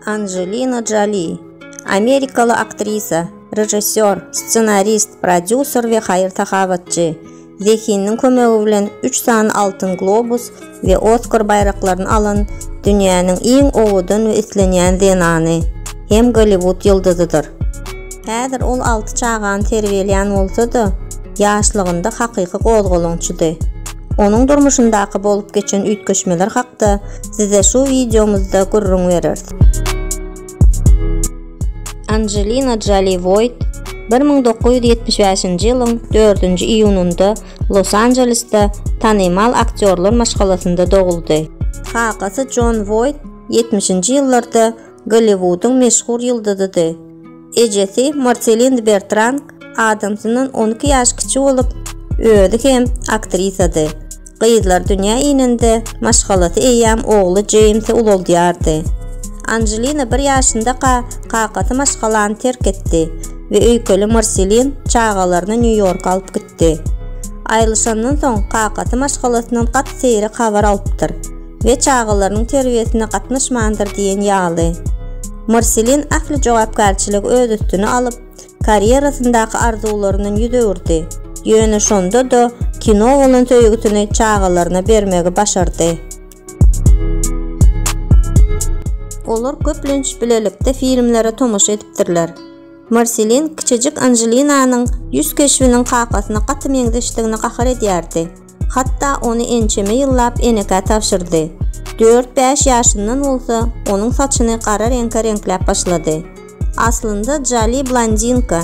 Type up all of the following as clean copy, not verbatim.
Angelina Jolie, Amerikalı aktrisa, rejissor, ssenarist, prodüser ve hayır-tahavatçı. Zeki'nin kömegi bilen 3 san Altın Globus ve Oscar bayraklarını alan dünyanın en oğudun ve islenýän zenany, hem Hollywood yıldızıdır. Häzir ol 6 çağan terbiýelän bolsa-da, ýaşlygynda hakyky gozgolunçydy. Onun durmuşundaky bolup geçen üýtgeşmeler hakda size şu videomuzda gurrun bereriz. Angelina Jolie Voigt 1975-nji ýylyň 4-nji iýununda Los Angeles'ta tanymal aktyorlar maşgalasynda doguldy. Kakasy Jon Voight 70-nji ýyllarda Hollywood'un meşhur ýyldyzydy. Ejesi Marceline Bertrand adamsynyň 12 ýaş kiçi bolup, özi hem aktrisady. Gyzlar dünýä ýynynda maşgalasy eýýäm ogly James'e ulaldýardy. Angelina 1 ýaşynda kakasy maşgalany terk etdi ve öýkeli Marceline çağalaryny New York'a alyp gitdi. Aýrylyşandan soň kakasy maşgalasynyň gat seyri habar alypdyr ve çağalarynyň terbiýesine gatnaşmandyr diýen ýaly. Marceline ähli jogapkarçylygy öz üstüne alyp, karyerasyndaky arzularynyň ýüzegirdi. Ýöne şonda da kino bolan söýgüsini çağalaryna bermegi başardy. Olar köplenç bilelikde filmlere tomaşa edipdirler. Marceline kiçijik Angelina'nın yüz keşfinin kakasyna gaty meňzeşdigine gahar edýärdi. Hatta onu ençeme ýyllap eneke tapşyrdy. 4-5 ýaşyndan bolsa, onun saçyny gara reňke reňkläp başlady. Aslynda Jolie blondinka,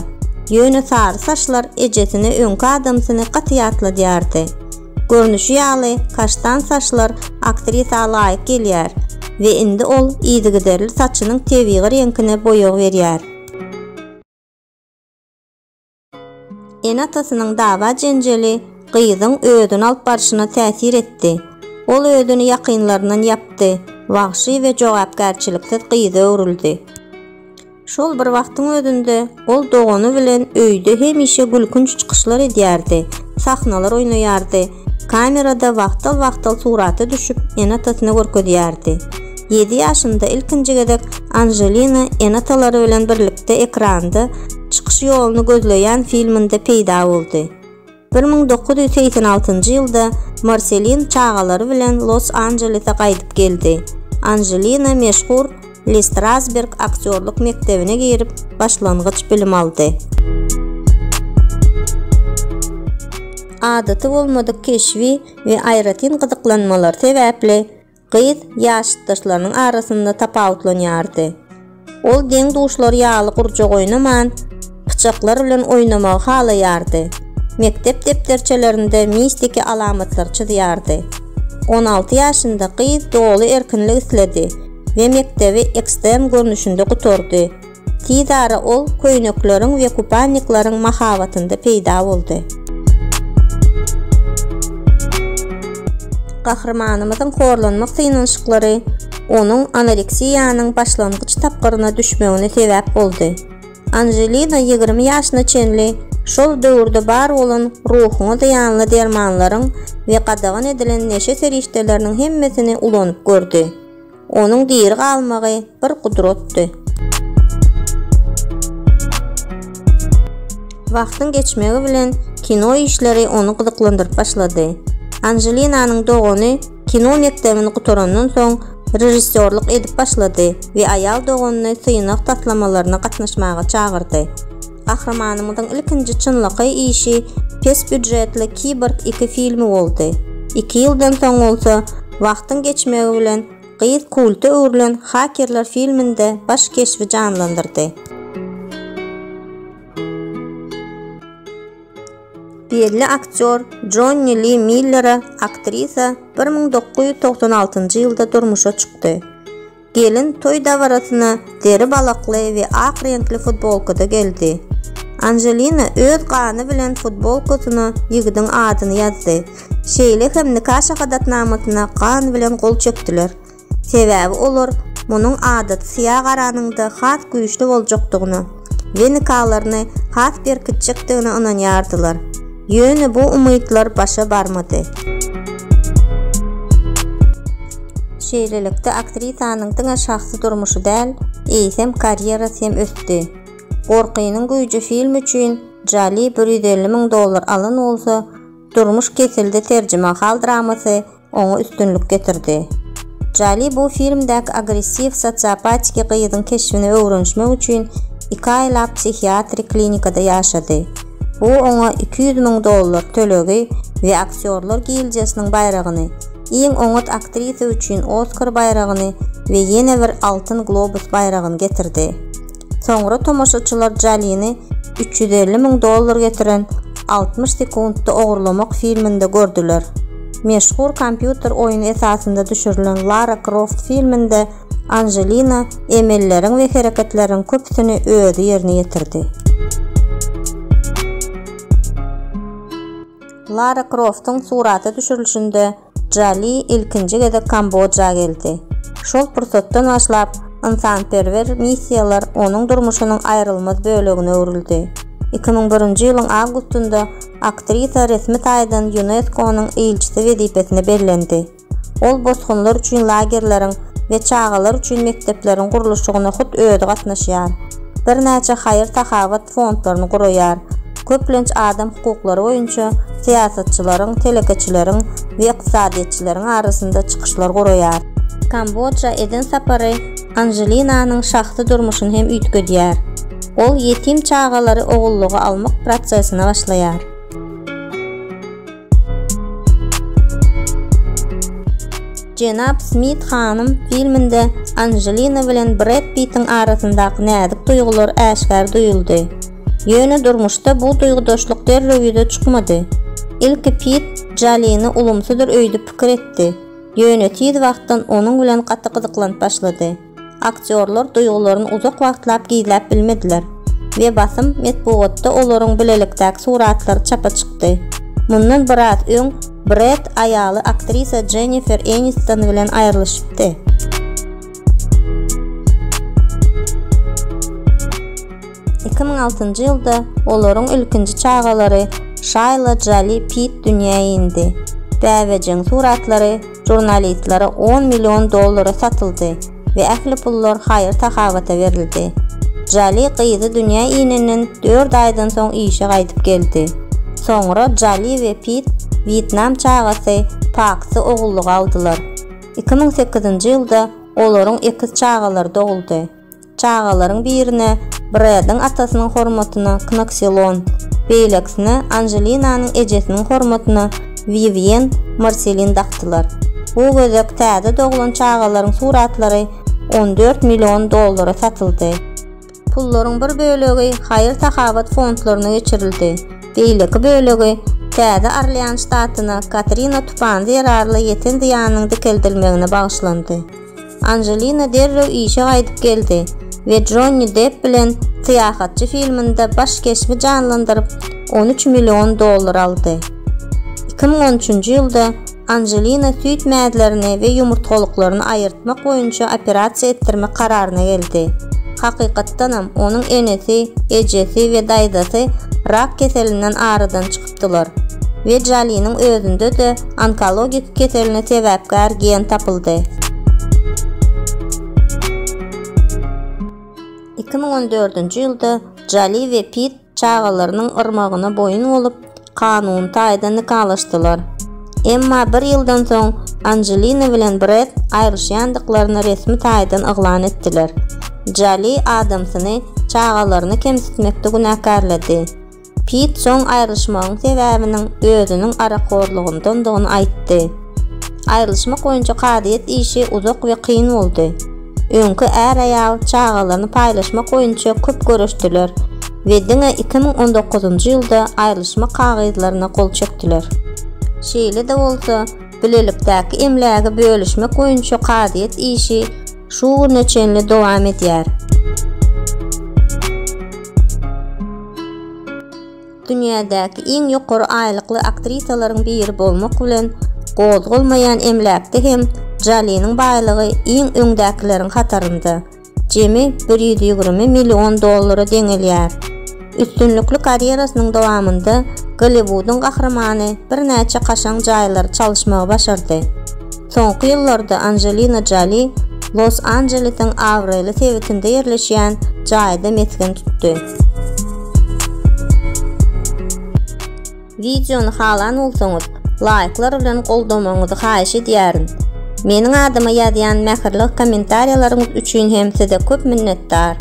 ýöne sary saçlar ejesini öňki adamsyny gaty ýatladýardy. Görnüşi ýaly, kaştan saçlar aktrisaga laýyk gelýär ve indi ol ýygyderli saçynyň tebiği reňkine boýag berýär. En atasynyň dawa jenjeli gyzyň ödün alyp barşyna täsir etdi. Ol ödüni ýakynlaryndan ýapdy, wagşy we jogapkarçylyksız gyza öwrüldi. Şol bir wagtyň ödünde ol dogany bilen öýde hemişe gülkünç çykyşlar edýärdi, sahnalar oýnaýardy, kamerada wagtal suraty düşüp en atasyny görkezýärdi. 7 ýaşynda ilkinji gedek Angelina en atalary bilen birlikde ekranda çykyş ýoluny gözleýän filminde peýda boldy. 1986-njy ýylda Marceline çağalary bilen Los Angeles'e gaýdyp geldi. Angelina meşhur Le Strasberg aktyorluk mektebine girip başlangıç bilim aldy. Adaty bolmadyk keşfi we aýratyn gyzyklanmalar sebäpli gyz ýaşdaşlarynyň arasynda tapawutlanýardy. Ol deň duşlar ýaly gurjak oýnaman, pyçaklar bilen oýnamagy halaýardy. Mektep depterçelerinde mistiki alamatlar çizýärdi. 16 ýaşynda gyz doly erkinlik isledi ve mektebi ekstrem görnüşünde gutordy. Tizara ol köýnekleriň we kupaniklaryň mahabatynda peýda boldy. Kahramanymyzyň horlanmak synanşyklary onuň anoreksiýanyň başlangıç tapgyryna düşmegine sebäp boldy. Angelina 20 ýaşyna çenli şol döwürde bar bolan ruhuňa dayanly dermanlaryň we gadagan edilen neşe serişdeleriniň hemmesini ulanyp gördü. Onuň diri galmagy bir gudratdy. Wagtyň geçmegi bilen kino işleri onu gyzyklandyryp başlady. Angelina'nın dogany kino mektebini gutorandan soň rejissorluk edip başlady we aýal doganyny synak taslamalaryna gatnaşmaga çağırdy. Kahramanymyzyň ilkinji çynlyky işi pes büdjetli Kiborg 2 filmi boldy. 2 ýyldan soň bolsa, wagtyň geçmegi bilen gyz kulta öwrülen Hakerler filminde baş keşfi canlandyrdy. Belli aktyor Johnny Lee Miller'a aktrisa 1996-njy ýylda durmuşa çykdy. Gelin toy dawarasyna deri balakly we ak reňkli futbolkada geldi. Angelina öz gany bilen futbolkasyna ýigdiň adyny ýazdy. Şeýle hem nikah şahadatnamasyna gan bilen gol çekdiler. Sebäbi olar munyň adaty siýah garanyňda has güýçli boljakdygyny we nikahlaryny has berkitjekdigini ananýardylar. Ýöne bu umytlar başa barmady. Şeýlelikde aktrisanyň diňe şahsy durmuşy däl, eýsem karyerasy hem ösdi. Gorkynyň güýji film üçin Jolie $150.000 alan bolsa, durmuş kesildi terjemahal dramasy oňa üstünlük getirdi. Jolie bu filmdäki agressiv sosiopatiki gyýdyň keşfini öwrenişmek üçin 2 aýlap psihiatrik klinikada ýaşady. Bu oňa $200.000 tölegi we aktyorlar giljesiniň bayragyny, iň oňat aktrisa üçin Oscar bayragyny we ýene bir Altyn Globus bayragyny getirdi. Soňra tomoşaçylar Jolie'ni $350.000 getiren 60 sekundda ogurlamak filminde gördüler. Meşhur kompýuter oýuny esasında düşürülen Lara Croft filminde Angelina emelleriň we hereketleriň köpsini öýde ýerine ýetirdi. Lara Croft'un suraty düşürilişinde Jolie ilkinji gede Kambodja geldi. Şol pursatdan başlap insanperwer missiýalar onuň durmuşynyň aýrylmaz bölegine öwrildi. 2001-nji ýylyň awgustunda aktrisa resmi taýdan UNESCO-nyň elçisi wezipesine bellendi. Ol bosgunlar üçin lagerleriň we çağalar üçin mektepleriň guruluşyna hut öýde gatnaşýar. Bir näçe haýyr tahawat fondlaryny guraýar. Köplenç adam hukuklary boýunça siýasatçylaryň, telekeçileriň we ykdysadyatçylaryň arasynda çykyşlar guraýar. Kambodja eden sapary Angelinanyň şahsy durmuşyny hem üýtgedýär. Ol yetim çağalary ogulluga almak prosesine başlaýar. Jenap Smith hanım filminde Angelina bilen Brad Pitt'in arasyndaky näzik duýgular äşkär duýuldy. Ýöne durmuşda bu duýgudaşlyk derreýde çykmady. Ilki Pitt Jolie'ni ulumsudur öýde pikir etdi. Ýöne tiz wagtdan onuň bilen gaty gyzyklanyp başlady. Aktyorlar duýgularyny uzak wagtlap gizläp bilmediler we basym metbuatda olaryň bilelikdäki suratlary çapa çykdy. Mundan biraz öň Brad aýaly aktrisa Jennifer Aniston bilen aýrylyşypdy. ...2006-njy ýylda olaryň ilkinji çağalary Shayla Jolie Pitt dünýäge indi. Bäwejiň suratlary jurnalistlere $10 milyon satyldy we ähli pullar haýyr tahawata berildi. Jolie gyzy dünýä ininden 4 aýdan soň işe gaýdyp geldi. Soňra Jolie we Pitt Vietnam çağasy Parksy ogulluga aldylar. 2008-nji ýylda olaryň 2 çağalary doguldy. Çağalaryň birine Brad'ın atasynyň hormatyna Knoxilon, beýleksine Angelinanyň ejesiniň hormatyna Vivienne Marcelin daktylar. Bu gözek täze dogulan çağalaryň suratlary $14 milyon satyldy. Pullaryň bir bölegi haýyr tahawat fondlaryna geçirildi. Beýleki bölegi Täze Arlean ştatyna Katrina tupandy ýararly ýeten ziýanyň dikeldilmegine bagyşlandy. Angelina derrew işe gaýdyp geldi we Johnny Depp bilen Syýahatçy filminde baş keşfi canlandyryp $13 milyon aldy. 2013-nji ýylda Angelina süýt mädlerini we ýumurtgalyklaryny aýyrtmak boýunça operasiýa etdirmek kararyna geldi. Hakykatdanam onuň enesi, ejesi we daýdasy rak keselinden aradan çykypdylar we Jolie'niň özünde de onkologik keseline sebäpkär gen tapyldy. 2014-nji ýylda Jolie we Pitt çağalarynyň yrmagyna boýun bolup kanun taýdan nikalaşdylar. Emma bir ýyldan soň Angelina bilen Brad aýryşýandyklaryny resmi taýdan eglan etdiler. Jolie adamsyny çağalaryny kemsitmekde günahkarlady. Pitt soň aýryşmagyň sebäbiniň özüniň arakorlugyndan aýtdy. Aýrylyşmak boýunça kadyet işi uzak we kyn boldy. Öňkü är aýal çağalaryny paýlaşmak boýunça köp görüşdiler we diňe 2019-njy ýylda aýrylyşma kagyzlaryna kol çekdiler. Şeýle de bolsa, bilelikdäki emlägi bölüşmek boýunça kadyet işi şu neçenli dowam edýär. Dünýädäki iň ýokary aýlykly aktrisalaryň biri bolmak bilen gozgulmaýan emläkde hem Jolie'niň baýlygy iň öňdäkileriň hatarynda. Jemi $120 milyon deňelýär. Üstünlükli karyerasynyň dowamında Hollywood'un gahramany bir näçe kaşaň jaýlary çalyşmagy başardy. Soňky ýyllarda Angelina Jolie Los Angeles'in Avrely tewitinde ýerleşýän jaýda mesken tutdy. Videonu halan bolsaňyz, like'lar bilen goldamaňyzy haýyş edýärin. Meniň adyma ýazýan mähirli kommentariýalaryňyz üçin hem size köp minnetdar.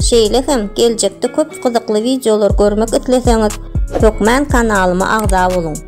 Şeýle hem geljekde köp gyzykly videolar görmek isleseňiz, Hökmen kanalyma agza bolun.